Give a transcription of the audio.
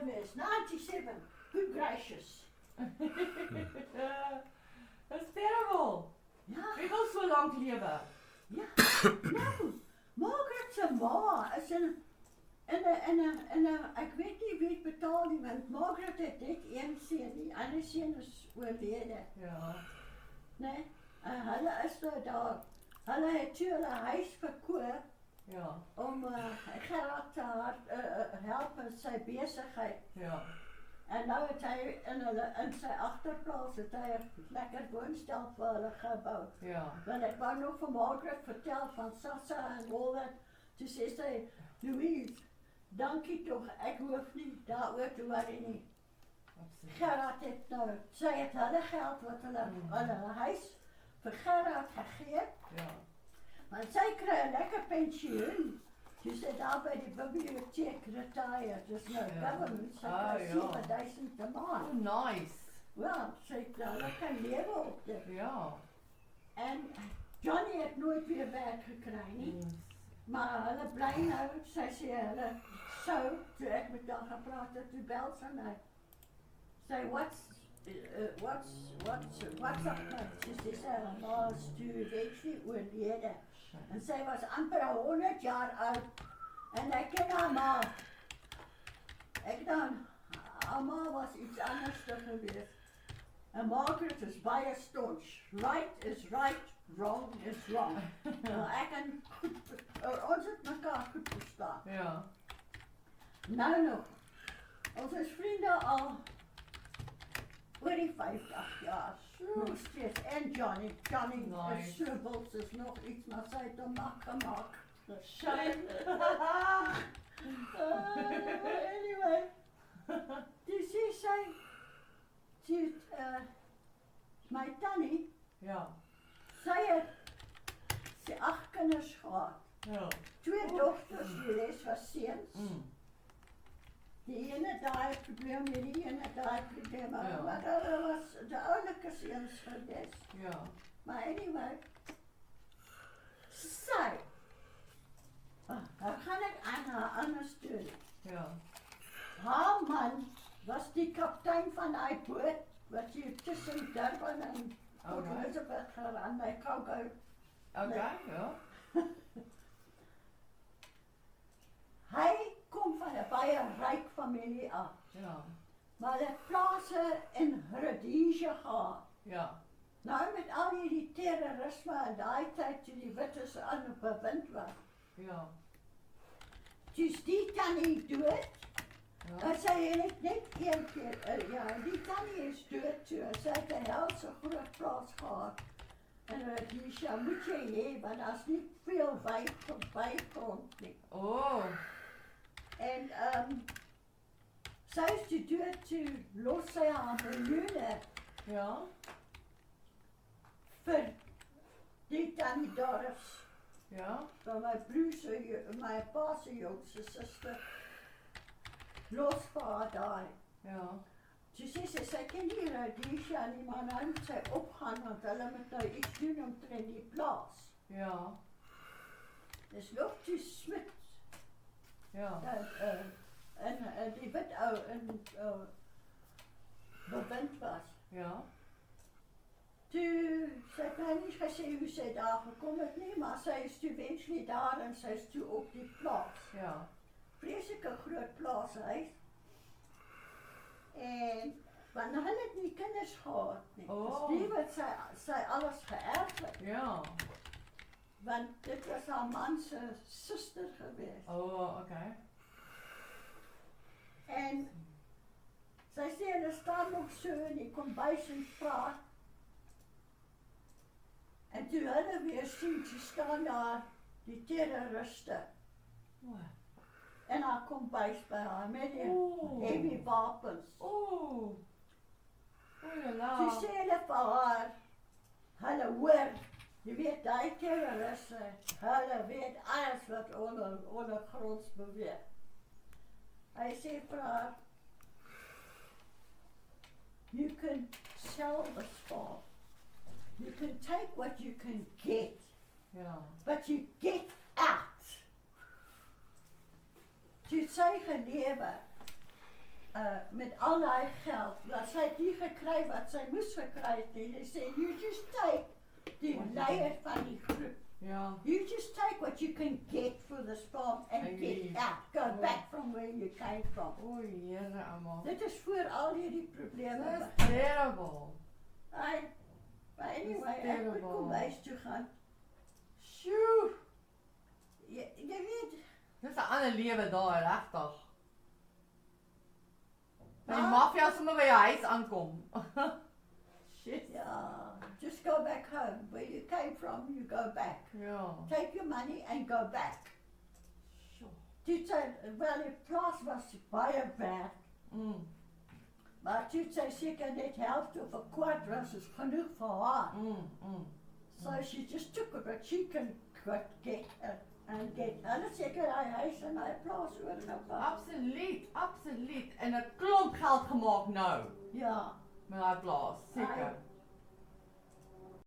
geweest. 97. Good gracious. That's terrible. Ja. Wie wil so lank lewe? Ja. Nou, Margaret se ma is ek weet nie wie het betaal nie, want Margaret het net een seun, die ander seun is oorlede. Ja. Nee, hulle is nou daar. Hulle het toe hulle huis verkoop Ja. om Gerard te help in sy besigheid. Ja. En nou het hy in sy agterplaas het hy 'n lekker woonstel vir hulle gebou. Ja. Want ek wou nog vir Margaret vertel van Sassa en al dat. Toe sê sy, Louise, dankie tog, ek hoef nie daaroor te worry nie. Absoluut. Gerard het nou, sy het hulle geld wat hulle huis vir Gerard gegee, Ja. want sy kry 'n lekker pensioen. Toe sy daar by die biblioteek retired, dis nou Ja. government, sy Ah, kry ja. 7,000 'n Oh, maand. nice. Wel, sy het nou lekker lewe op dit. Ja. En Johnny het nooit weer werk gekry nie. Yes. Maar hulle bly nou, sy sê hulle sou, toe ek met haar gepraat het, toe bel sy my. Sy, what's up, mate? Sy sê, sy ma's toe eventually oorlede. En sy was amper 100 jaar oud. En ek ken haar ma. Haar ma was iets anders te gewees. En Margaret is baie staunch. Right is right, wrong is wrong. Nou, ek en ons het mekaar goed verstaan. Ja. Nou nog, ons is vriende al oor die 50 jaar. Nog steeds. En Johnny Nice. is so wild, is nog iets, maar sy het hom mak gemaak. Shame. Anyway, toe sê sy, my tannie, Ja. sy het 8 kinders gehad. Ja. 2 dogters, die res was seuns. Die ene daai probleem, die ene daai probleem, Ja. maar hulle was de oulike seuns gewees. Ja. Maar anyway, sy, dan gaan ek aan haar ander storie. Ja. Haar man was die kaptein van die boot, wat hier tussen Durban en Port Alright. Elizabeth geraan, by Congo. Okay, ja. Hy kom van 'n baie ryk familie af, Ja. maar hulle het plase in Rhodesia gehad. Ja. Nou met al hierdie terrorisme en daai tyd toe die wites aan op bewind was. Ja. Toe's die tannie dood, Ja. en sy het net een keer, die tannie is dood toe, en sy het 'n helse groot plaas gehad. En Rhodesia moet jy hê, want daar's nie veel weigrond nie. Oh. En sy is toe dood toe los sy haar miljoene Ja. vir die tannie Doris, Ja. van my broer se, my pa se jongste suster, los vir haar daai. Ja. Toe sê sy ken nie Rhodesia nie, maar nou moet sy opgaan, want hulle moet nou iets doen omtrent die plaas. Ja. Dis nog toe Smit, Ja. en die wit ou in bewind was. Ja. Toe, sy het nou nie gesê hoe sy daar gekom het nie, maar sy is toe eventually daar en sy is toe op die plaas. Ja. Vreeslike groot plaashuis. En, want hulle het nie kinders gehad nie. Oh. Dis die wat sy alles geërf het. Ja. Want dit was haar man se suster geweest. Oh, okay. En sy sê hulle staan nog so in die kombuis en praat. En toe hulle weer sien, toe staan daar die terroriste in haar kombuis by haar met die heavy wapens. Oh. Oh la. Toe sê hulle vir haar, hulle hoor, jy weet die terroriste, hulle weet alles wat ondergronds beweeg. Hy sê vir haar, you can sell this farm. You can take what you can get, Ja. but you get out. Toe sy gelewe, met al haar geld, wat sy het nie gekry wat sy moes gekry het nie. Hy sê, you just take die leier van die groep. Ja. You just take what you can get for this farm and En get leave. out. Go Ja. back from where you came from. Oei, Here, almal. Dit is voor al hierdie probleme. That's terrible. But anyway, Dis ek moet terrible. kom huis toe gaan. Sjoe. Jy weet, Dis 'n ander lewe daar, regtig. Die Ah. maffia sommer by jou huis aankom. Shit. yeah, just go back home. Where you came from, you go back. Ja. Take your money and go back. Sjoe. Toe sê, wel die plaas was baie werd, Mm. maar toe sê seker net helfte of 'n kwart was is genoeg vir haar. So she just took it, but she can get and get. Hulle seker hy huis en hy plaas oor en op. Absoluut, absoluut. En 'n klomp geld gemaak nou Ja, met daai plaas, seker. Ai,